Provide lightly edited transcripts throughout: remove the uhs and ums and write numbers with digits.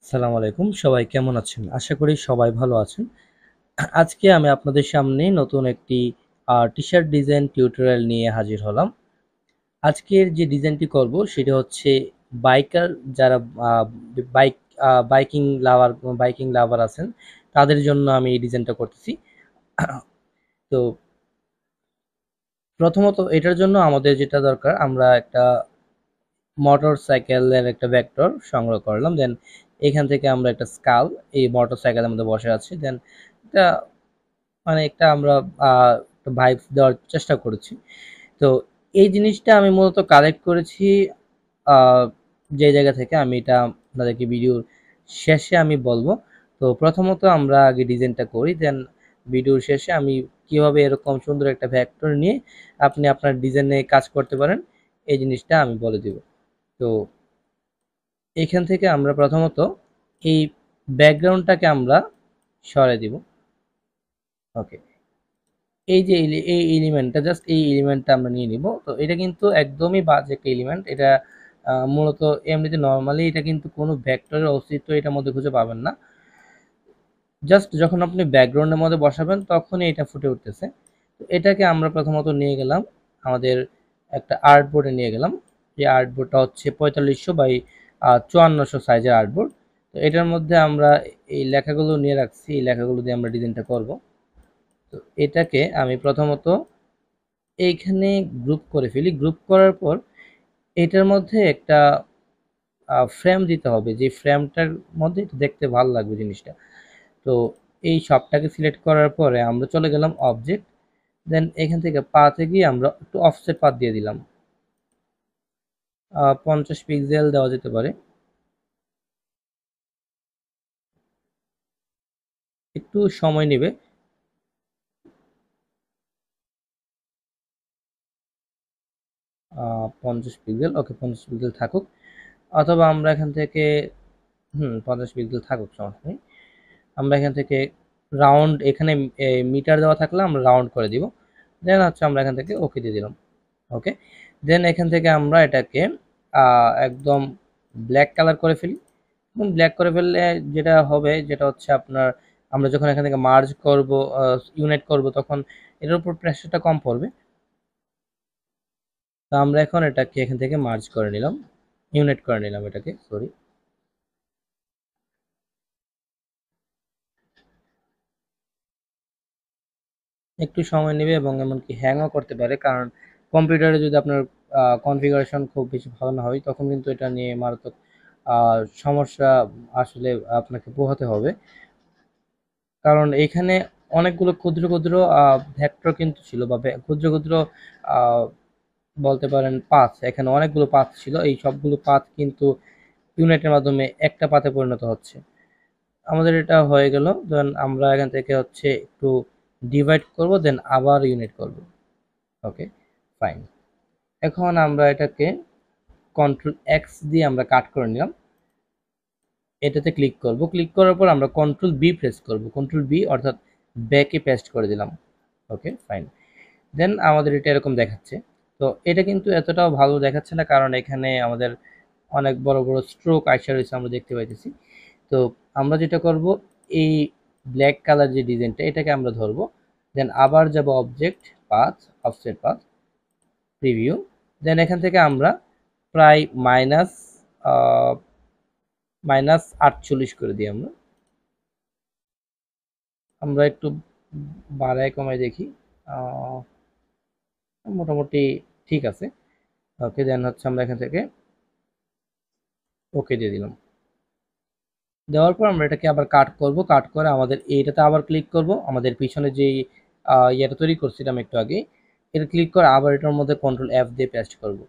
আসসালামু আলাইকুম, সবাই কেমন আছেন? আশা করি সবাই ভালো আছেন। আজকে আমি আপনাদের সামনে নতুন একটি টি-শার্ট ডিজাইন টিউটোরিয়াল নিয়ে হাজির হলাম। আজকের যে ডিজাইনটি করব সেটা হচ্ছে বাইকার যারা আ বাইক বাইকিং লাভার আছেন তাদের জন্য আমি এই ডিজাইনটা করতেছি। তো প্রথমত এটার জন্য আমাদের যেটা দরকার, আমরা একটা মোটরসাইকেলের একটা ভেক্টর সংগ্রহ করলাম। দেন এখান থেকে আমরা একটা স্কাল এই মোটরসাইকেলের মধ্যে বসে আছে। দেন এটা মানে একটা আমরা একটা ভাইবস দেওয়ার চেষ্টা করেছি। তো এই জিনিসটা আমি মূলত কালেক্ট করেছি আ যে জায়গা থেকে, আমি এটা আপনাদেরকে ভিডিওর শেষে আমি বলবো। তো প্রথমত আমরা আগে ডিজাইনটা করি, দেন ভিডিওর শেষে আমি কিভাবে এরকম সুন্দর একটা ভেক্টর নিয়ে আপনি আপনার ডিজাইনে কাজ করতে পারেন, এই জিনিসটা আমি বলে দিব। তো এখান থেকে আমরা প্রথমত এই ব্যাকগ্রাউন্ডটাকে আমরা সরাই দিব। ওকে, এই যে এই এলিমেন্টটা, জাস্ট এই এলিমেন্টটা আমরা নিয়ে নিব। তো এটা কিন্তু একদমই বাজে একটা এলিমেন্ট। এটা মূলত এমনিতে নর্মালি এটা কিন্তু কোনো ভেক্টরের অস্তিত্ব এটার মধ্যে খুঁজে পাবেন না। জাস্ট যখন আপনি ব্যাকগ্রাউন্ডের মধ্যে বসাবেন তখনই এটা ফুটে উঠতেছে। তো এটাকে আমরা প্রথমত নিয়ে গেলাম আমাদের একটা আর্টবোর্ডে নিয়ে গেলাম। যে আর্টবোর্ডটা হচ্ছে 4500 বাই 5400 সাইজের আর্টবোর্ড। তো এটার মধ্যে আমরা এই লেখাগুলো নিয়ে রাখছি, এই লেখাগুলো দিয়ে আমরা ডিজাইনটা করব। তো এটাকে আমি প্রথমত এইখানে গ্রুপ করে ফেলি। গ্রুপ করার পর এটার মধ্যে একটা ফ্রেম দিতে হবে, যে ফ্রেমটার মধ্যে একটু দেখতে ভালো লাগবে জিনিসটা। তো এই সবটাকে সিলেক্ট করার পরে আমরা চলে গেলাম অবজেক্ট। দেন এখান থেকে পাথে গিয়ে আমরা একটু অফসেট পাথ দিয়ে দিলাম। 50 পিক্সেল দেওয়া যেতে পারে, একটু সময় নেবে। 50 পিক্সেল, ওকে 50 পিক্সেল থাকুক। অথবা আমরা এখান থেকে 50 পিক্সেল থাকুক, সমস্যা নেই। আমরা এখান থেকে রাউন্ড, এখানে মিটার দেওয়া থাকলে আমরা রাউন্ড করে দিব। দেন হচ্ছে আমরা এখান থেকে ওকে দিয়ে দিলাম। ওকে, দেন এখান থেকে আমরা এটাকে একদম ব্ল্যাক কালার করে ফেলি। এবং ব্ল্যাক করে ফেললে যেটা হবে, যেটা হচ্ছে আপনার, আমরা যখন এখান থেকে মার্জ করব, ইউনাইট করব, তখন এটার উপর প্রেসারটা কম পড়বে। তো আমরা এখন এটাকে এখান থেকে মার্জ করে নিলাম, ইউনাইট করে নিলাম এটাকে, সরি। একটু সময় নেবে এবং এমনকি হ্যাংও করতে পারে, কারণ কম্পিউটারে যদি আপনার কনফিগারেশন খুব বেশি ভালো না হয় তখন কিন্তু এটা নিয়ে মারাত্মক সমস্যা আসলে আপনাকে পোহাতে হবে। কারণ এখানে অনেকগুলো ক্ষুদ্র ক্ষুদ্র ভেক্টর কিন্তু ছিল, বা ক্ষুদ্র ক্ষুদ্র আহ, বলতে পারেন পাথ, এখানে অনেকগুলো পাথ ছিল। এই সবগুলো পাথ কিন্তু ইউনিটের মাধ্যমে একটা পাথে পরিণত হচ্ছে। আমাদের এটা হয়ে গেল। দেন আমরা এখান থেকে হচ্ছে একটু ডিভাইড করব, দেন আবার ইউনিট করব। ওকে, ফাইন। এখন আমরা এটাকে কন্ট্রোল এক্স দিয়ে আমরা কাট করে নিলাম। এটাতে ক্লিক করব, ক্লিক করার পর আমরা কন্ট্রোল বি প্রেস করব, কন্ট্রোল বি অর্থাৎ ব্যাকে পেস্ট করে দিলাম। ওকে, ফাইন। দেন আমাদের এটা এরকম দেখাচ্ছে। তো এটা কিন্তু এতটাও ভালো দেখাচ্ছে না, কারণ এখানে আমাদের অনেক বড় বড় স্ট্রোক আইসা রয়েছে, আমরা দেখতে পাইতেছি। তো আমরা যেটা করব, এই ব্ল্যাক কালার যে ডিজাইনটা, এটাকে আমরা ধরবো। দেন আবার যাব object, path, offset path, preview. Then এখান থেকে আমরা প্রায় -48 করে দিই। আমরা আমরা একটু বাড়ায় কমায় দেখি। আহ, মোটামুটি ঠিক আছে। ওকে, দেন হচ্ছে আমরা এখান থেকে ওকে দিয়ে দিলাম। দেওয়ার পর আমরা এটাকে আবার কাট করব, কাট করে আমাদের এইটাতে আবার ক্লিক করব, আমাদের পিছনে যে ইয়েটা তৈরি করছিলাম একটু আগে, এটা ক্লিক করে আবার এটার মধ্যে কন্ট্রোল এফ দিয়ে পেস্ট করব।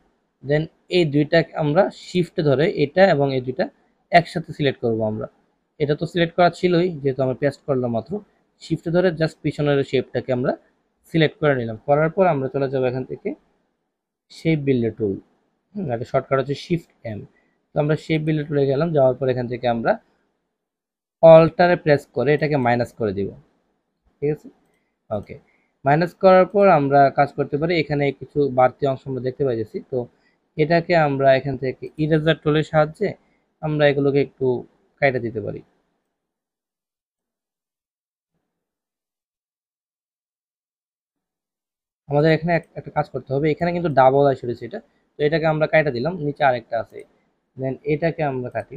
দেন এই দুইটা আমরা শিফট ধরে এটা এবং এই দুইটা একসাথে সিলেক্ট করব। আমরা এটা তো সিলেক্ট করা ছিলই, যেহেতু আমরা পেস্ট করলাম মাত্র। শিফট ধরে জাস্ট পিছনের শেপটাকে আমরা সিলেক্ট করে নিলাম। করার পর আমরা চলে যাবো এখান থেকে শেপ বিল্ডার টুল। একটা শর্টকাট হচ্ছে শিফট এম। তো আমরা শেপ বিল্ডার টুলে গেলাম, যাওয়ার পর এখান থেকে আমরা অল্টারে প্রেস করে এটাকে মাইনাস করে দিব। ঠিক আছে, ওকে। মাইনাস করার পর আমরা কাজ করতে পারি, এখানে কিছু বাড়তি অংশ আমরা দেখতে পাইতেছি। তো এটাকে আমরা এখান থেকে ইরেজার টুলের সাহায্যে আমরা এগুলোকে একটু কাইটা দিতে পারি। আমাদের এখানে একটা কাজ করতে হবে, এখানে কিন্তু ডাবল আসে রয়েছে এটা, তো এটাকে আমরা কাইটা দিলাম, নিচে আরেকটা আছে, দেন এটাকে আমরা কাটি।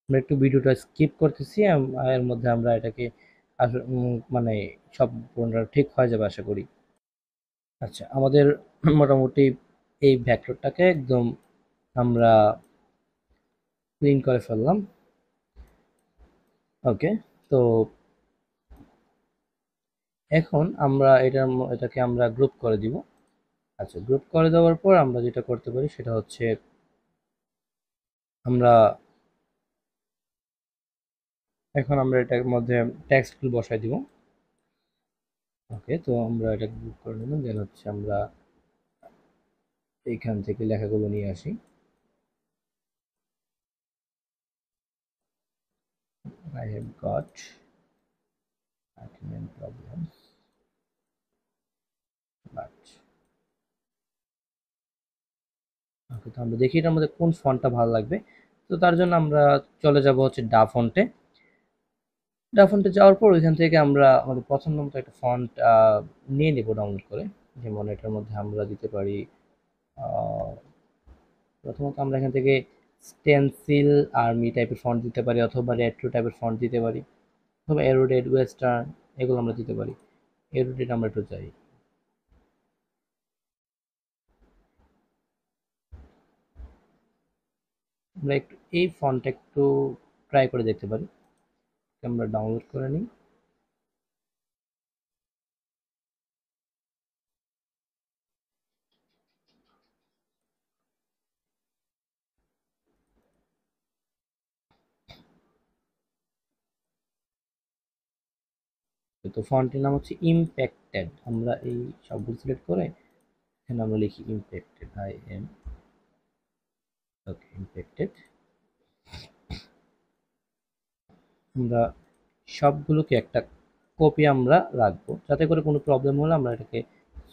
আমরা একটু ভিডিওটা স্কিপ করতেছি, এর মধ্যে আমরা এটাকে মানে সব ঠিক হয়ে যাবে আশা করি। আচ্ছা, আমাদের মোটামুটি এই ভেক্টরটাকে একদম আমরা ক্লিন করে ফেললাম। ওকে, তো এখন আমরা এটাকে আমরা গ্রুপ করে দিব। আচ্ছা, গ্রুপ করে দেওয়ার পর আমরা যেটা করতে পারি সেটা হচ্ছে আমরা এখন আমরা এটার মধ্যে টেক্সটগুলো বসাই দিব। ওকে, তো আমরা এটা গ্রুপ করে নিলাম, দেন হচ্ছে আমরা এইখান থেকে লেখাগুলো নিয়ে আসি। I have got attendance problems, but ওকে, তো আমরা দেখি এটার মধ্যে কোন ফন্টটা ভালো লাগবে। তো তার জন্য আমরা চলে যাব হচ্ছে ডা ফন্টে। ডা ফন্টে যাওয়ার পর ওইখান থেকে আমরা আমাদের পছন্দ মতো একটা ফন্ট নিয়ে নেব ডাউনলোড করে। যেমন এটার মধ্যে আমরা দিতে পারি আহ, প্রথমত আমরা এখান থেকে স্টেনসিল আর্মি টাইপের ফন্ট দিতে পারি, অথবা রেট্রো টাইপের ফন্ট দিতে পারি, অথবা এরোডেড ওয়েস্টার্ন, এগুলো আমরা দিতে পারি। এরোডেড আমরা একটু চাই। আমরা একটু এই ফন্টটা একটু ট্রাই করে দেখতে পারি। আমরা ডাউনলোড করে নিই। তো ফন্টের নাম হচ্ছে ইমপ্যাক্টেড। আমরা এই সবগুলো সিলেক্ট করে এখানে আমরা লিখি ইমপ্যাক্টেড, IM। ওকে, ইমপ্যাক্টেড। আমরা সবগুলোকে একটা কপি আমরা রাখবো, যাতে করে কোনো প্রবলেম হলে আমরা এটাকে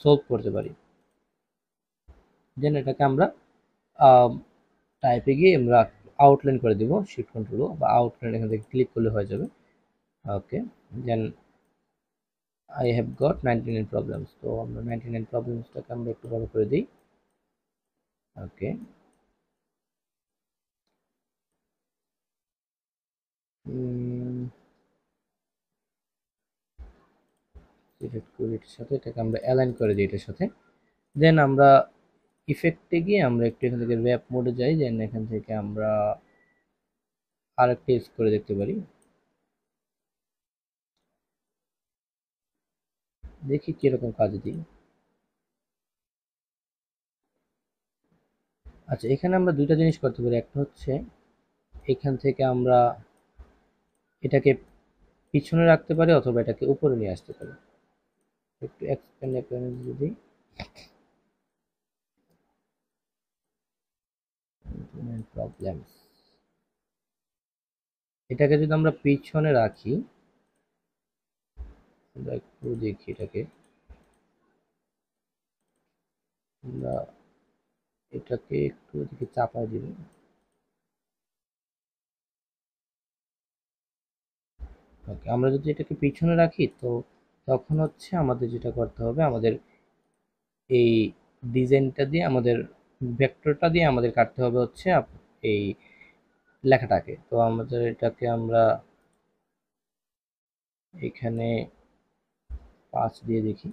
সলভ করতে পারি। দেন এটাকে আমরা টাইপে গিয়ে আমরা আউটলাইন করে দিব, শিফট কন্ট্রোল বা আউটলাইন এখান থেকে ক্লিক করলে হয়ে যাবে। Okay, then I have got 99 problems. তো আমরা 99 প্রবলেমসটাকে আমরা একটু বড় করে দিই। ওকে, সিলেক্ট করি এটার সাথে, এটাকে আমরা অ্যালাইন করে দিই এটার সাথে। দেন আমরা ইফেক্টে গিয়ে আমরা একটু এখান থেকে র্যাপ মোডে যাই, দেন এখান থেকে আমরা আরেকটা ইউজ করে দেখতে পারি, দেখি কিরকম কাজে দিই। আচ্ছা, এখানে আমরা দুইটা জিনিস করতে পারি। একটা হচ্ছে এখান থেকে আমরা এটাকে পিছনে রাখতে পারি, অথবা এটাকে উপরে নিয়ে আসতে পারি। একটু এক্সপ্যান্ড অ্যাপিয়ারেন্স যদি প্রবলেমস, এটাকে যদি আমরা পিছনে রাখি, আমরা একটু দেখি এটাকে, আমরা এটাকে একটু এদিকে চাপায় দিব। ওকে, আমরা যদি এটাকে পিছনে রাখি, তো তখন হচ্ছে আমাদের যেটা করতে হবে, আমাদের এই ডিজাইনটা দিয়ে, আমাদের ভেক্টরটা দিয়ে আমাদের কাটতে হবে হচ্ছে এই লেখাটাকে। তো আমাদের এটাকে আমরা এখানে 5 দিয়ে দেখি।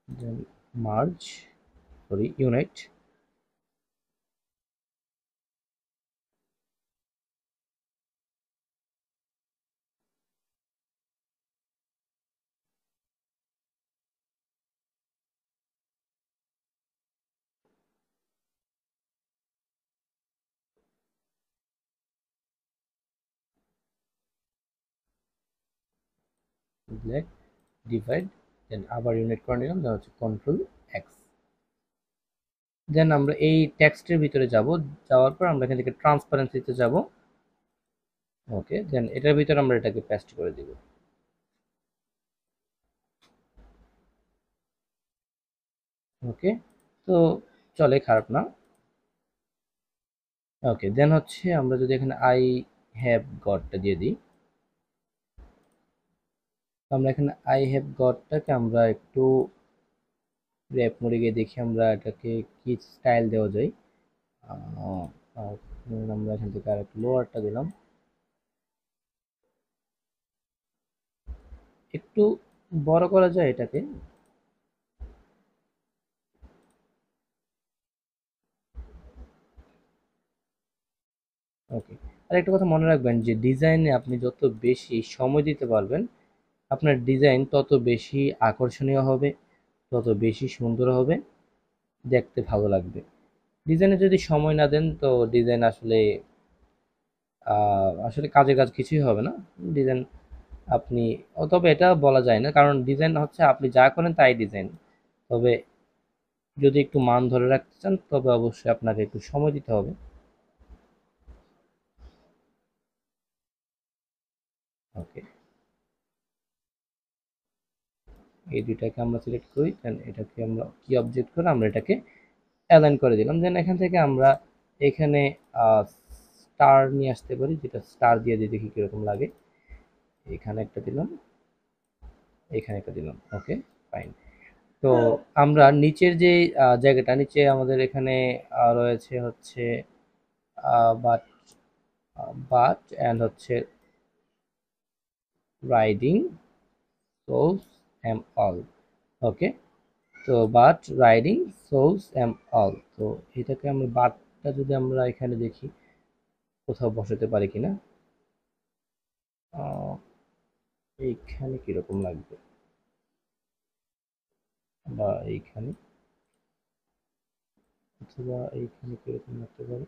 Then merge, sorry unite, select, divide, then আবার ইউনিট করে নিলাম, দেন হচ্ছে কন্ট্রোল এক্স। দেন আমরা এই টেক্সটের ভিতরে যাব, যাওয়ার পর আমরা এখান থেকে ট্রান্সপারেন্সিতে যাব। ওকে, দেন এটার ভিতরে আমরা এটাকে পেস্ট করে দিব। ওকে, তো চলে, খারাপ না। ওকে, দেন হচ্ছে আমরা যদি এখানে আই হ্যাভ গডটা দিয়ে দিই, আমরা এখানে আই হ্যাভ গডটাকে আমরা একটু র্যাপ মোডে গিয়ে দেখি আমরা এটাকে কি স্টাইল দেওয়া যায়। আমরা এখান থেকে আর একটু লোয়ারটা দিলাম, একটু বড় করা যায় এটাকে। ওকে, আর একটা কথা মনে রাখবেন যে ডিজাইনে আপনি যত বেশি সময় দিতে পারবেন, আপনার ডিজাইন তত বেশি আকর্ষণীয় হবে, তত বেশি সুন্দর হবে, দেখতে ভালো লাগবে। ডিজাইনে যদি সময় না দেন তো ডিজাইন আসলে আসলে কাজের কাজ কিছুই হবে না। ডিজাইন আপনি তবে এটা বলা যায় না, কারণ ডিজাইন হচ্ছে আপনি যা করেন তাই ডিজাইন। তবে যদি একটু মান ধরে রাখতে চান তবে অবশ্যই আপনাকে একটু সময় দিতে হবে। ওকে, এই দুইটাকে আমরা সিলেক্ট করি, দেন এটাকে আমরা কি অবজেক্ট করে আমরা এটাকে অ্যালাইন করে দিলাম। দেন এখান থেকে আমরা এখানে স্টার নিয়ে আসতে পারি, যেটা স্টার দিয়ে দিয়ে দেখি কিরকম লাগে। এখানে একটা দিলাম, এখানে একটা দিলাম। ওকে, ফাইন। তো আমরা নিচের যে জায়গাটা, নিচে আমাদের এখানে রয়েছে হচ্ছে বাট, বাট অ্যান্ড হচ্ছে রাইডিং সোলস এম অল। ওকে, তো বাট রাইডিং সোলস এম অল, তো এটাকে আমরা বাটটা যদি আমরা এখানে দেখি কোথাও বসাতে পারি কিনা, আহ, এইখানে কিরকম লাগবে, বা এইখানে, অথবা এইখানে কিরকম লাগতে পারে।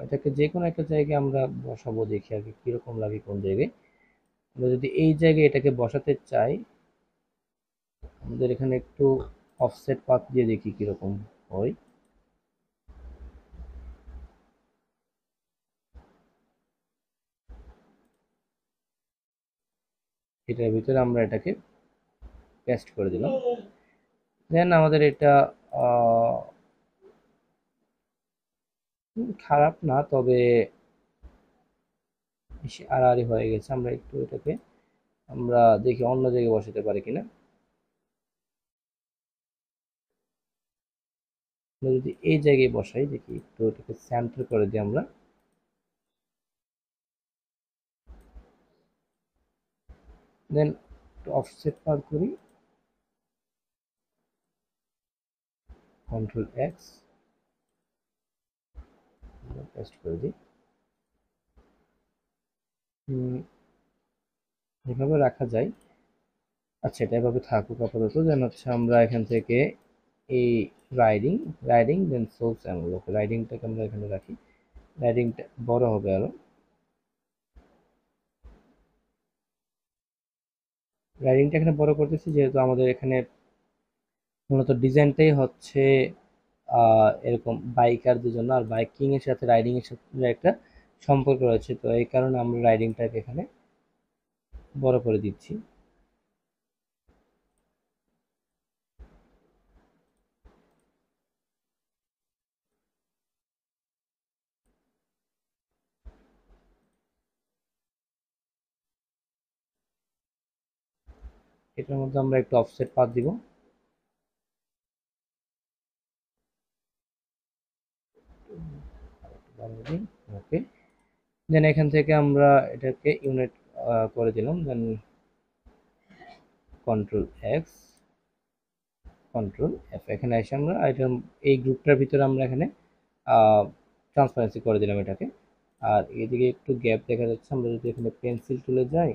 এটাকে যে কোনো একটা জায়গায় আমরা বসাবো, দেখি আগে কিরকম লাগে কোন জায়গায়। আমরা যদি এই জায়গায় এটাকে বসাতে চাই, আমাদের এখানে একটু অফসেট পাথ দিয়ে দেখি কিরকম হয়। এটার ভিতরে আমরা এটাকে পেস্ট করে দিলাম। দেন আমাদের এটা খারাপ না, তবে বেশি আড়াআড়ি হয়ে গেছে। আমরা একটু এটাকে আমরা দেখি অন্য জায়গায় বসাতে পারি কিনা। আমরা যদি এই জায়গায় বসাই, দেখি একটু এটাকে সেন্টার করে দিই আমরা। দেন অফসেট পার করি, কন্ট্রোল এক্স, পেস্ট করে দিই। এভাবে রাখা যায়। আচ্ছা, এটা এভাবে থাকুক আপাতত। দেন হচ্ছে আমরা এখান থেকে এই রাইডিং, রাইডিং দেন সোর্স অ্যাঙ্গেল, ওকে, রাইডিংটাকে আমরা এখানে রাখি। রাইডিংটা বড় হবে আরো, রাইডিংটা এখানে বড় করতেছি যেহেতু আমাদের এখানে মূলত ডিজাইনটাই হচ্ছে এরকম বাইকারদের জন্য, আর বাইকিং এর সাথে রাইডিং এর সাথে একটা সম্পর্ক রয়েছে, তো এই কারণে আমরা রাইডিংটাকে এখানে বড় করে দিচ্ছি। এটার মধ্যে আমরা একটু অফসেট পাত দিব। ওকে, দেন এখান থেকে আমরা এটাকে ইউনিট করে দিলাম। দেন কন্ট্রোল এক্স, কন্ট্রোল এফ, এখানে এসে আমরা এই গ্রুপটার ভিতরে আমরা এখানে ট্রান্সপারেন্সি করে দিলাম এটাকে। আর এদিকে একটু গ্যাপ দেখা যাচ্ছে, আমরা যদি এখানে পেন্সিল তুলে যাই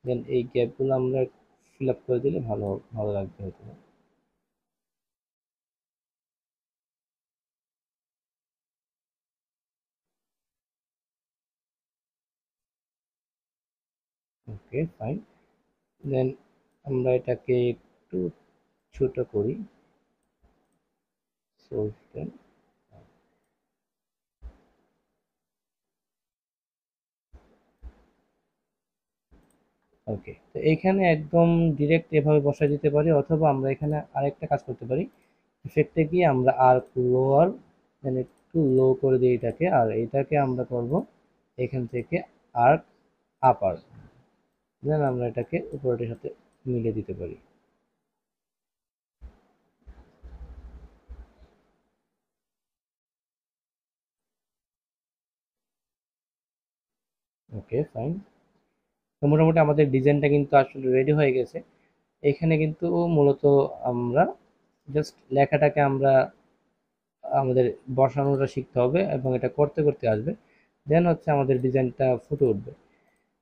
দেন এই গ্যাপগুলো আমরা ফিল আপ করে দিলে ভালো ভালো লাগবে হয়তো। ওকে ফাইন, দেন আমরা এটাকে একটু ছোট করি। সো দেন ওকে, তো এইখানে একদম ডিরেক্ট এভাবে বসায় দিতে পারি, অথবা আমরা এখানে আরেকটা কাজ করতে পারি, ইফেক্টে গিয়ে আমরা আর্ক লোয়ার দেন একটু লো করে দিই এটাকে, আর এটাকে আমরা করব এখান থেকে আর্ক আপার, দেন আমরা এটাকে উপরটার সাথে মিলিয়ে দিতে পারি। ওকে ফাইন, তো মোটামুটি আমাদের ডিজাইনটা কিন্তু আসলে রেডি হয়ে গেছে। এখানে কিন্তু মূলত আমরা জাস্ট লেখাটাকে আমরা আমাদের বসানোটা শিখতে হবে এবং এটা করতে করতে আসবে, দেন হচ্ছে আমাদের ডিজাইনটা ফুটে উঠবে।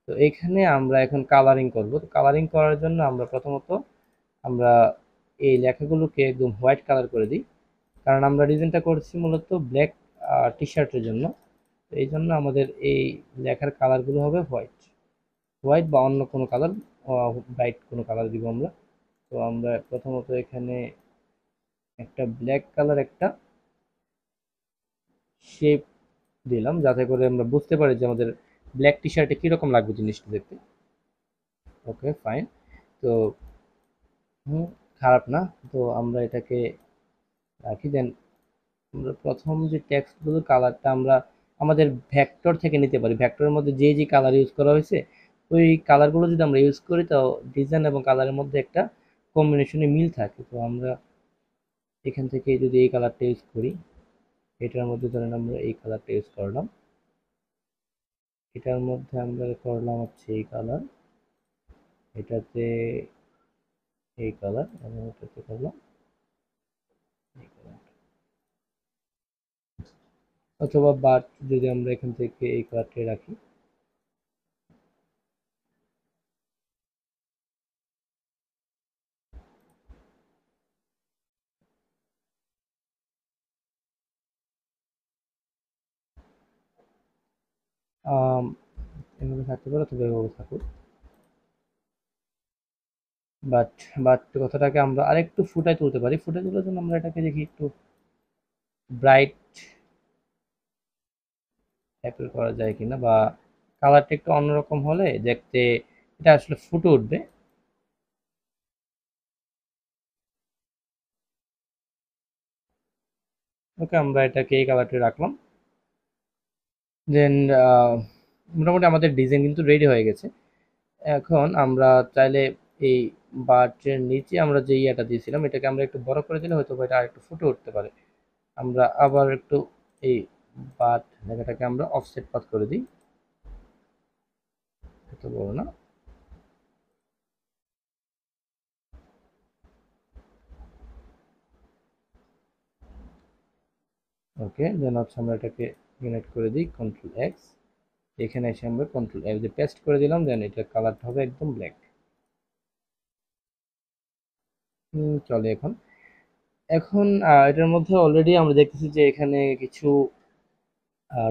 তো এইখানে আমরা এখন কালারিং করব। তো কালারিং করার জন্য আমরা প্রথমত আমরা এই লেখাগুলোকে একদম হোয়াইট কালার করে দিই, কারণ আমরা ডিজাইনটা করছি মূলত ব্ল্যাক টি শার্টের জন্য। তো এই জন্য আমাদের এই লেখার কালারগুলো হবে হোয়াইট, হোয়াইট বা অন্য কোনো কালার, ব্রাইট কোনো কালার দিব আমরা। তো আমরা প্রথমত এখানে একটা ব্ল্যাক কালার একটা শেপ দিলাম, যাতে করে আমরা বুঝতে পারি যে আমাদের ব্ল্যাক টি শার্টে কীরকম লাগবে জিনিসটা দেখতে। ওকে ফাইন, তো হুম, খারাপ না। তো আমরা এটাকে রাখি, দেন আমরা প্রথম যে টেক্সটগুলো কালারটা আমরা আমাদের ভেক্টর থেকে নিতে পারি, ভেক্টরের মধ্যে যে যে কালার ইউজ করা হয়েছে ওই কালারগুলো যদি আমরা ইউজ করি তো ডিজাইন এবং কালারের মধ্যে একটা কম্বিনেশনে মিল থাকে। তো আমরা এখান থেকে যদি এই কালারটা ইউজ করি, এটার মধ্যে ধরেন আমরা এই কালারটা ইউজ করলাম, এটার মধ্যে আমরা করলাম হচ্ছে এই কালার, এটাতে এই কালার, এবং এটাতে করলাম এই কালার। অথবা বাট যদি আমরা এখান থেকে এই কালারটা রাখি, এভাবে থাকতে পারে অথবা এভাবে থাকুক। বাট বাট কথাটাকে আমরা আরেকটু ফুটায় তুলতে পারি, ফুটায় তোলার জন্য আমরা এটাকে দেখি একটু ব্রাইট টাইপের করা যায় কিনা, বা কালারটা একটু অন্যরকম হলে দেখতে এটা আসলে ফুটে উঠবে। ওকে, আমরা এটাকে এই কালারটা রাখলাম, দেন মোটামুটি আমাদের ডিজাইন কিন্তু রেডি হয়ে গেছে। এখন আমরা চাইলে এই বাটের নিচে আমরা যে ইয়েটা দিয়েছিলাম এটাকে আমরা একটু বড় করে দিলে হয়তো বা এটা আরেকটু ফুটে উঠতে পারে। আমরা আবার একটু এই বাট লেখাটাকে আমরা অফসেট পাথ করে দিই, এত বড় না। ওকে, দেন হচ্ছে আমরা এটাকে ইউনাইট করে দিই কন্ট্রোল এক্স, এখানে এসে আমরা কন্ট্রোল এফ দিয়ে পেস্ট করে দিলাম, দেন এটার কালারটা হবে একদম ব্ল্যাক। চলে এখন। এখন এটার মধ্যে অলরেডি আমরা দেখতেছি যে এখানে কিছু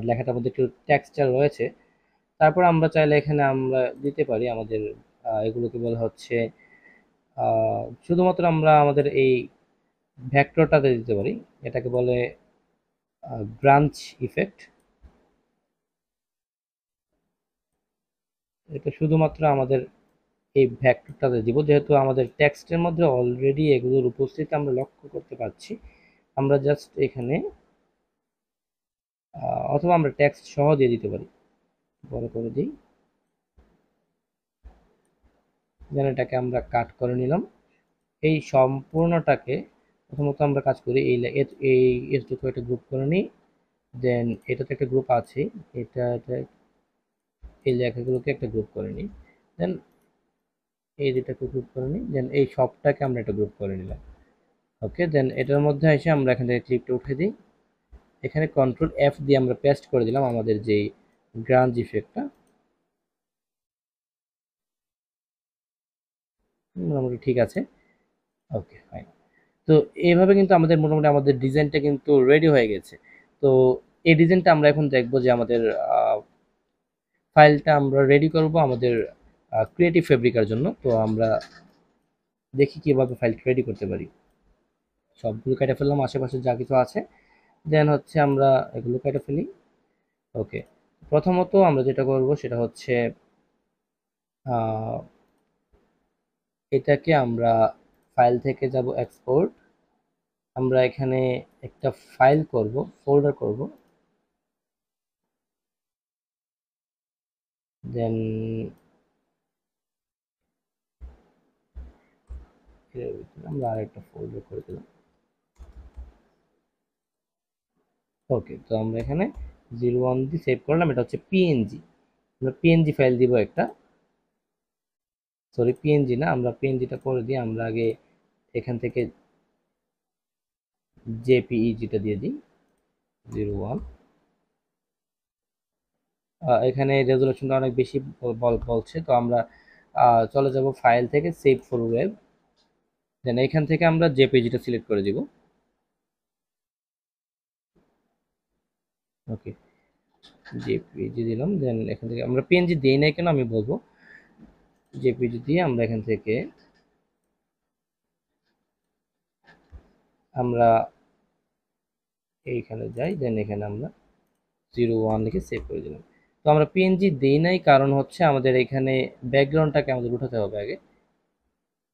লেখাটার মধ্যে একটু টেক্সচার রয়েছে। তারপর আমরা চাইলে এখানে আমরা দিতে পারি আমাদের এগুলোকে বলা হচ্ছে শুধুমাত্র আমরা আমাদের এই ভেক্টরটাতে দিতে পারি, এটাকে বলে ব্রাঞ্চ ইফেক্ট। এটা শুধুমাত্র আমাদের এই ভেক্টরটাতে দিব, যেহেতু আমাদের টেক্সটের মধ্যে অলরেডি এগুলোর উপস্থিতি আমরা লক্ষ্য করতে পারছি। আমরা জাস্ট এখানে অথবা আমরা টেক্সট সহ দিয়ে দিতে পারি, বড় করে দিই, দেন এটাকে আমরা কাট করে নিলাম। এই সম্পূর্ণটাকে প্রথমত আমরা কাজ করি এই এই এটুকু একটা গ্রুপ করে নিই, দেন এটাতে একটা গ্রুপ আছে, এটা এই লেখাগুলোকে একটা গ্রুপ করে নিই, দেন এই দুটাকে গ্রুপ করে নিই, দেন এই সবটাকে আমরা একটা গ্রুপ করে নিলাম। ওকে, দেন এটার মধ্যে এসে আমরা এখান থেকে ক্লিপটা উঠে দিই, এখানে কন্ট্রোল এফ দিয়ে আমরা পেস্ট করে দিলাম আমাদের যেই গ্রাঞ্জ ইফেক্টটা। মোটামুটি ঠিক আছে। Okay fine. তো এইভাবে কিন্তু আমাদের মোটামুটি আমাদের ডিজাইনটা কিন্তু রেডি হয়ে গেছে। তো এই ডিজাইনটা আমরা এখন দেখবো যে আমাদের ফাইলটা আমরা রেডি করব আমাদের ক্রিয়েটিভ ফেব্রিকার জন্য। তো আমরা দেখি কিভাবে ফাইলটা রেডি করতে পারি। সবগুলো কেটে ফেললাম, আশেপাশে যা কিছু আছে, দেন হচ্ছে আমরা এগুলো কেটে ফেলি। ওকে, প্রথমত আমরা যেটা করব সেটা হচ্ছে এটাকে আমরা ফাইল থেকে যাব এক্সপোর্ট, আমরা এখানে একটা ফাইল করব, ফোল্ডার করব, দেন আমরা আরেকটা ফোল্ডার করে দিলাম। ওকে, তো আমরা এখানে 01 দিয়ে সেভ করলাম, এটা হচ্ছে পিএনজি। আমরা পিএনজি ফাইল দিব একটা, সরি পিএনজি না, আমরা পিএনজিটা করে দিই, আমরা আগে এখান থেকে জেপিইজিটা দিয়ে দিই 01। এখানে রেজুলেশনটা অনেক বেশি বলছে, তো আমরা চলে যাব ফাইল থেকে সেভ ফর ওয়েব, দেন এখান থেকে আমরা জেপিইজিটা সিলেক্ট করে দিব। ওকে, জেপিইজি দিলাম, দেন এখান থেকে আমরা পিএনজি দিই নাই কেন আমি বলবো, জেপিইজি দিয়ে আমরা এখান থেকে আমরা এইখানে যাই, দেন এখানে আমরা 01 লিখে সেভ করে দিলাম। তো আমরা পিএনজি দিই নাই কারণ হচ্ছে আমাদের এখানে ব্যাকগ্রাউন্ডটাকে আমাদের উঠাতে হবে আগে,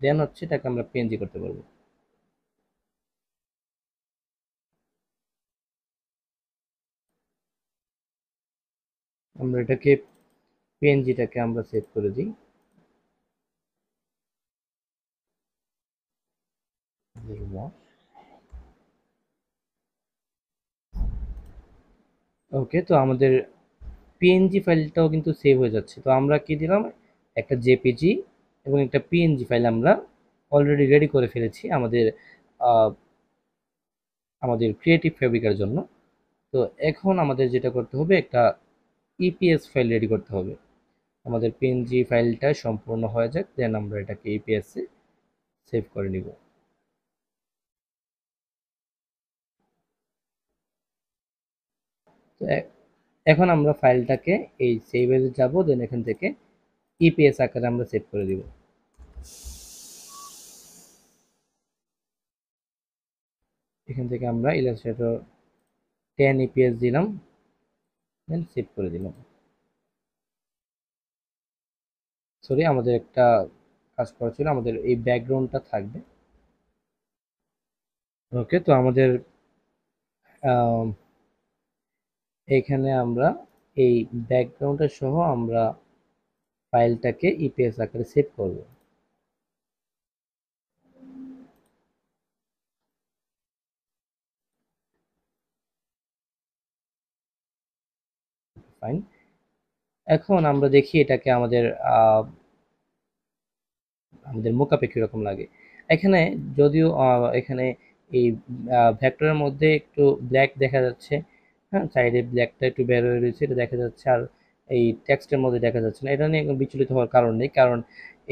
দেন হচ্ছে এটাকে আমরা পিএনজি করতে পারবো। আমরা এটাকে পিএনজিটাকে আমরা সেভ করে দিই। ওকে, তো আমাদের পিএনজি ফাইলটাও কিন্তু সেভ হয়ে যাচ্ছে। তো আমরা কি দিলাম, একটা জেপিজি এবং একটা পিএনজি ফাইল আমরা অলরেডি রেডি করে ফেলেছি আমাদের আহ, আমাদের ক্রিয়েটিভ ফেব্রিকার জন্য। তো এখন আমাদের যেটা করতে হবে, একটা ইপিএস ফাইল রেডি করতে হবে। আমাদের পিএনজি ফাইলটা সম্পূর্ণ হয়ে যাক, দেন আমরা এটাকে ইপিএস এ সেভ করে নিব। তো এখন আমরা ফাইলটাকে এই সেভ এ যাব, দেন এখান থেকে ইপিএস আকারে আমরা সেভ করে দিব। এখান থেকে আমরা ইলাস্ট্রেটর 10 ইপিএস দিলাম, দেন সেভ করে দিলাম। সরি, আমাদের একটা কাজ করা ছিল, আমাদের এই ব্যাকগ্রাউন্ডটা থাকবে। ওকে, তো আমাদের এখানে আমরা এই ব্যাকগ্রাউন্ডের সহ আমরা ফাইলটাকে ইপিএস আকারে সেভ করব। ফাইন, এখন আমরা দেখি এটাকে আমাদের আমাদের মোকাপে কিরকম লাগে। এখানে যদিও এখানে এই ভেক্টরের মধ্যে একটু ব্ল্যাক দেখা যাচ্ছে, হ্যাঁ সাইডে ব্ল্যাকটা একটু বের হয়ে রয়েছে, এটা দেখা যাচ্ছে, আর এই টেক্সটের মধ্যে দেখা যাচ্ছে না। এটা নিয়ে বিচলিত হওয়ার কারণ নেই, কারণ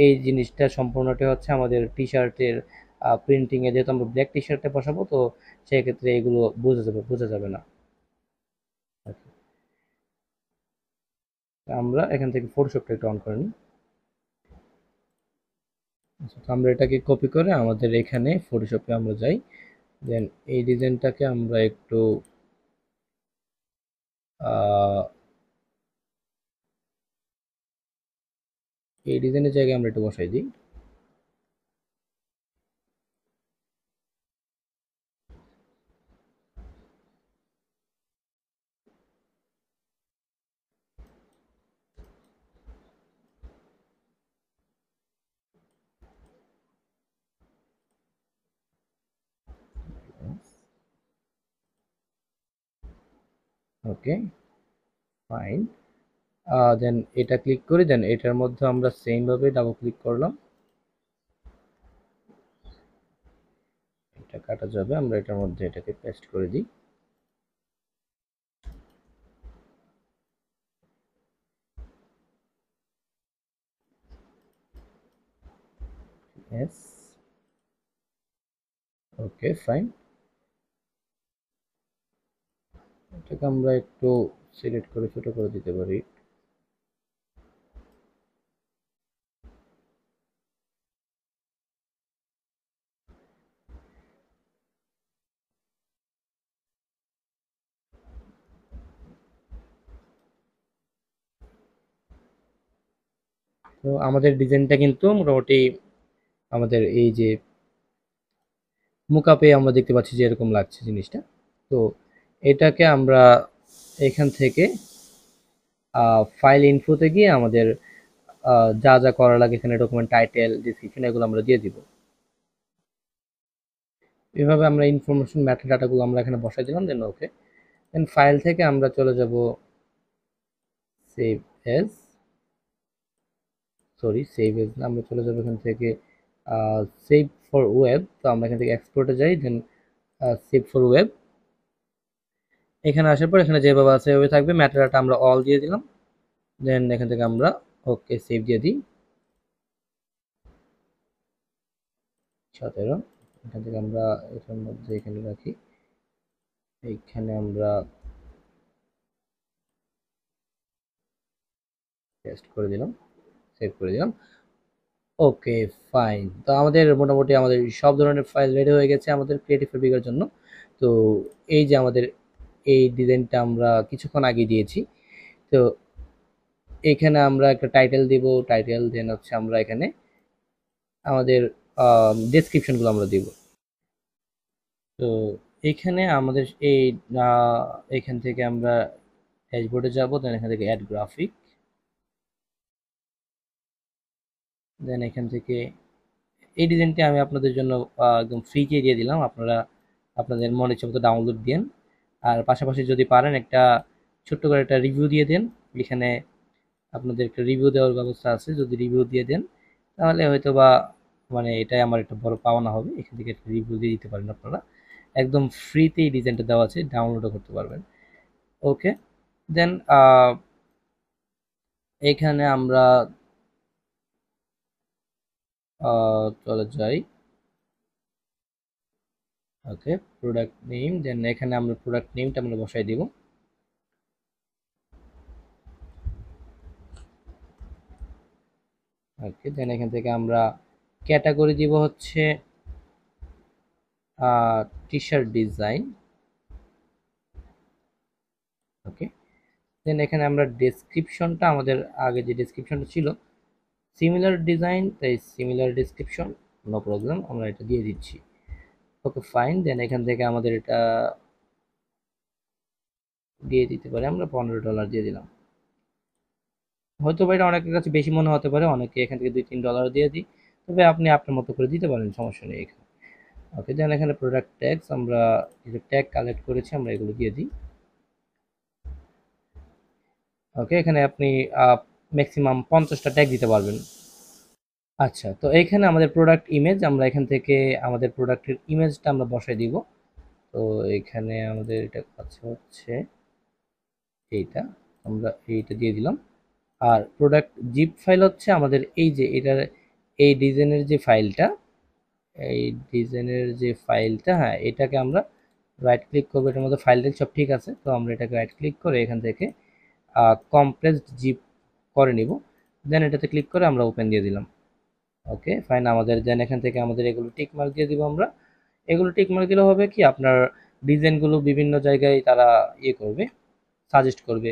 এই জিনিসটা সম্পূর্ণটা হচ্ছে আমাদের টি শার্টের প্রিন্টিংয়ে, যেহেতু আমরা ব্ল্যাক টি শার্টে বসাবো, তো সেক্ষেত্রে এগুলো বোঝা যাবে না। আমরা এখান থেকে ফটোশপটা একটু অন করে নিই। আচ্ছা, তো আমরা এটাকে কপি করে আমাদের এখানে ফটোশপে আমরা যাই, দেন এই ডিজাইনটাকে আমরা একটু আহ, এই ডিজাইনের জায়গায় আমরা একটু বসাই দিই। ওকে ফাইন, দেন এটা ক্লিক করি, দেন এটার মধ্যে আমরা সেম ভাবে ডাবল ক্লিক করলাম, এটা কাটা যাবে, আমরা এটার মধ্যে এটাকে পেস্ট করে দিই। S, okay fine. এটাকে আমরা একটু সিলেক্ট করে ছোট করে দিতে পারি। তো আমাদের ডিজাইনটা কিন্তু মোটামুটি আমাদের এই যে মুকাপে আমরা দেখতে পাচ্ছি যে এরকম লাগছে জিনিসটা। তো এটাকে আমরা এখান থেকে ফাইল ইনফোতে গিয়ে আমাদের যা যা করা লাগে এখানে ডকুমেন্ট টাইটেল, ডিসক্রিপশন এগুলো আমরা দিয়ে দিব। এভাবে আমরা ইনফরমেশন ম্যাটার ডাটাগুলো আমরা এখানে বসাই দিলাম, দেন ওকে। দেন ফাইল থেকে আমরা চলে যাব সেভ এজ, সেভ এজ না, আমরা চলে যাবো এখান থেকে সেভ ফর ওয়েব। তো আমরা এখান থেকে এক্সপোর্টে যাই, দেন সেভ ফর ওয়েব। এখানে আসার পর এখানে যেভাবে আছে ওইভাবে থাকবে, ম্যাটার ডাটা আমরা অল দিয়ে দিলাম। দেন এখান থেকে আমরা ওকে সেভ দিয়ে দিই 17। এখান থেকে আমরা এটার মধ্যে এখানে রাখি, এইখানে আমরা পেস্ট করে দিলাম, সেভ করে দিলাম। Okay fine. তো আমাদের মোটামুটি আমাদের সব ধরনের ফাইল রেডি হয়ে গেছে আমাদের ক্রিয়েটিভ ফেব্রিকের জন্য। তো এই যে আমাদের এই ডিজাইনটা আমরা কিছুক্ষণ আগে দিয়েছি। তো এখানে আমরা একটা টাইটেল দিব, টাইটেল দেন হচ্ছে আমরা এখানে আমাদের ডেসক্রিপশনগুলো আমরা দিব। তো এখানে আমাদের এই এখান থেকে আমরা ড্যাশবোর্ডে যাব, দেন এখান থেকে অ্যাড গ্রাফিক, দেন এখান থেকে এই ডিজাইনটি আমি আপনাদের জন্য একদম ফ্রিতে দিয়ে দিলাম, আপনারা আপনাদের মনে ইচ্ছে মতো ডাউনলোড দিন। আর পাশাপাশি যদি পারেন একটা ছোট্ট করে একটা রিভিউ দিয়ে দেন, এখানে আপনাদের একটা রিভিউ দেওয়ার ব্যবস্থা আছে, যদি রিভিউ দিয়ে দেন তাহলে হয়তো বা মানে এটাই আমার একটা বড় পাওনা হবে। এখান থেকে একটা রিভিউ দিয়ে দিতে পারেন আপনারা, একদম ফ্রিতে এই ডিজাইনটা দেওয়া আছে, ডাউনলোডও করতে পারবেন। ওকে, দেন এখানে আমরা চলে যাই। ওকে, প্রোডাক্ট নেম, দেন এখানে আমরা প্রোডাক্ট নেমটা আমরা বসাই দিব। ওকে, দেন এখান থেকে আমরা ক্যাটাগরি দিব হচ্ছে টি শার্ট ডিজাইন। ওকে, দেন এখানে আমরা ডেসক্রিপশনটা আমাদের আগে যে ডেসক্রিপশনটা ছিল সিমিলার ডিজাইন, তাই সিমিলার ডেসক্রিপশন, নো প্রবলেম, আমরা এটা দিয়ে দিচ্ছি। ওকে ফাইন, দেন এখান থেকে আমাদের এটা দিয়ে দিতে পারে, আমরা $15 দিয়ে দিলাম। হয়তো বা এটা অনেকের কাছে বেশি মনে হতে পারে, অনেকে এখান থেকে $2-3 দিয়ে দিই, তবে আপনি আপনার মতো করে দিতে পারেন, সমস্যা নেই এখানে। ওকে, দেন এখানে প্রোডাক্ট ট্যাগস, আমরা যে ট্যাগ কালেক্ট করেছি আমরা এগুলো দিয়ে দিই। ওকে, এখানে আপনি ম্যাক্সিমাম 50টা ট্যাগ দিতে পারবেন। আচ্ছা, তো এইখানে আমাদের প্রোডাক্ট ইমেজ, আমরা এখান থেকে আমাদের প্রোডাক্টের ইমেজটা আমরা বসাই দিব। তো এখানে আমাদের এটা কাছে হচ্ছে এইটা, আমরা এইটা দিয়ে দিলাম। আর প্রোডাক্ট জিপ ফাইল হচ্ছে আমাদের এই যে এটার এই ডিজাইনের যে ফাইলটা, এই ডিজাইনের যে ফাইলটা, হ্যাঁ এটাকে আমরা রাইট ক্লিক করবো, এটার মধ্যে ফাইলটা সব ঠিক আছে, তো আমরা এটাকে রাইট ক্লিক করে এখান থেকে কমপ্রেসড জিপ করে নিব, দেন এটাতে ক্লিক করে আমরা ওপেন দিয়ে দিলাম। ওকে ফাইন, আমাদের দেন এখান থেকে আমাদের এগুলো টিক মার্ক দিয়ে দিব। আমরা এগুলো টিক মার্ক দিলে হবে কি, আপনার ডিজাইনগুলো বিভিন্ন জায়গায় তারা ইয়ে করবে, সাজেস্ট করবে,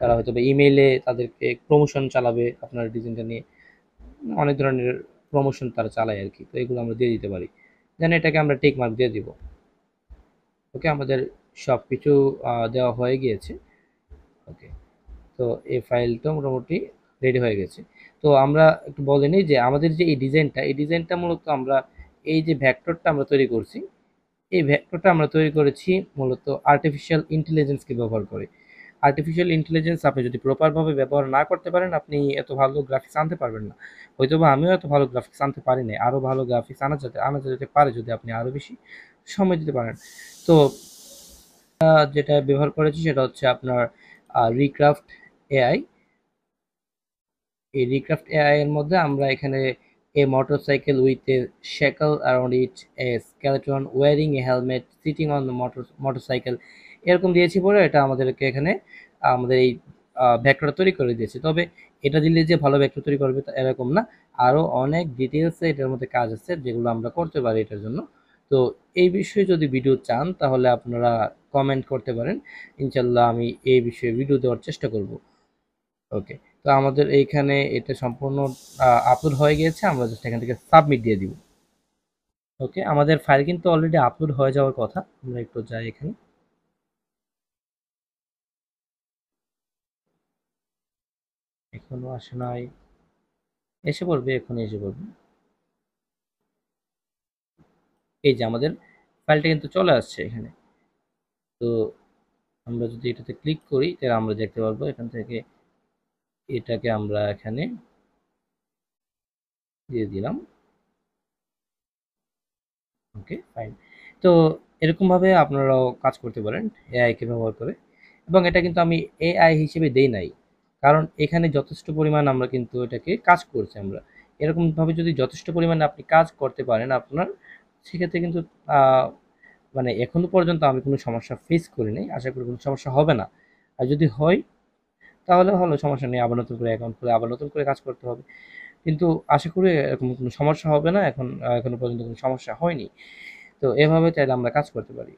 তারা হয়তো বা ইমেইলে তাদেরকে প্রমোশন চালাবে আপনার ডিজাইনটা নিয়ে, অনেক ধরনের প্রমোশন তারা চালায় আর কি, তো এগুলো আমরা দিয়ে দিতে পারি। দেন এটাকে আমরা টিক মার্ক দিয়ে দিব। ওকে, আমাদের সব কিছু দেওয়া হয়ে গিয়েছে। ওকে, তো এই ফাইলটা মোটামুটি রেডি হয়ে গেছে। তো আমরা একটু বলে নিই যে আমাদের যে এই ডিজাইনটা মূলত আমরা এই যে ভেক্টরটা আমরা তৈরি করছি, এই ভেক্টরটা আমরা তৈরি করেছি মূলত আর্টিফিশিয়াল ইন্টেলিজেন্সকে ব্যবহার করে। আর্টিফিশিয়াল ইন্টেলিজেন্স আপনি যদি প্রপারভাবে ব্যবহার না করতে পারেন, আপনি এত ভালো গ্রাফিক্স আনতে পারবেন না। হয়তো বা আমিও এত ভালো গ্রাফিক্স আনতে পারি না, আরও ভালো গ্রাফিক্স আনা যেতে পারে যদি আপনি আরও বেশি সময় দিতে পারেন। তো যেটা ব্যবহার করেছি সেটা হচ্ছে আপনার রিক্রাফট এআই। এই রিক্রাফট এআই এর মধ্যে আমরা এখানে a motorcycle with a shackle around it, a skeleton wearing a helmet sitting on the motorcycle এরকম দিয়েছি পরে এটা আমাদেরকে এখানে আমাদের এই ভেক্টরটা তৈরি করে দিয়েছে। তবে এটা দিলে যে ভালো ভেক্টর তৈরি করবে তা এরকম না, আরো অনেক ডিটেলসে এটার মধ্যে কাজ আছে যেগুলো আমরা করতে পারি এটার জন্য। তো এই বিষয়ে যদি ভিডিও চান তাহলে আপনারা কমেন্ট করতে পারেন, ইনশাল্লাহ আমি এই বিষয়ে ভিডিও দেওয়ার চেষ্টা করব। ওকে, তো আমাদের এইখানে এটা সম্পূর্ণ আপলোড হয়ে গিয়েছে, আমরা জাস্ট এখান থেকে সাবমিট দিয়ে দিব। ওকে, আমাদের ফাইল কিন্তু অলরেডি আপলোড হয়ে যাওয়ার কথা, আমরা একটু যাই এখানে। এখনো আসে নাই, এসে পড়বে, এখনই এসে পড়বে। এই যে আমাদের ফাইলটা কিন্তু চলে আসছে এখানে। তো আমরা যদি এটাতে ক্লিক করি তাহলে আমরা দেখতে পারবো এখান থেকে এটাকে আমরা এখানে দিয়ে দিলাম। ওকে, ফাইন। তো এরকমভাবে আপনারাও কাজ করতে পারেন এআইকে ব্যবহার করে। এবং এটা কিন্তু আমি এআই হিসেবে দেই নাই, কারণ এখানে যথেষ্ট পরিমাণ আমরা কিন্তু এটাকে কাজ করছি আমরা। এরকমভাবে যদি যথেষ্ট পরিমাণে আপনি কাজ করতে পারেন আপনার, সেক্ষেত্রে কিন্তু আহ, মানে এখনো পর্যন্ত আমি কোনো সমস্যা ফেস করি নাই, আশা করি কোনো সমস্যা হবে না। আর যদি হয় তাহলে হলো সমস্যা নেই, আবার নতুন করে অ্যাকাউন্ট খুলে আবার নতুন করে কাজ করতে হবে। কিন্তু আশা করি এরকম কোনো সমস্যা হবে না, এখন এখনো পর্যন্ত কোনো সমস্যা হয়নি। তো এভাবে চাইলে আমরা কাজ করতে পারি।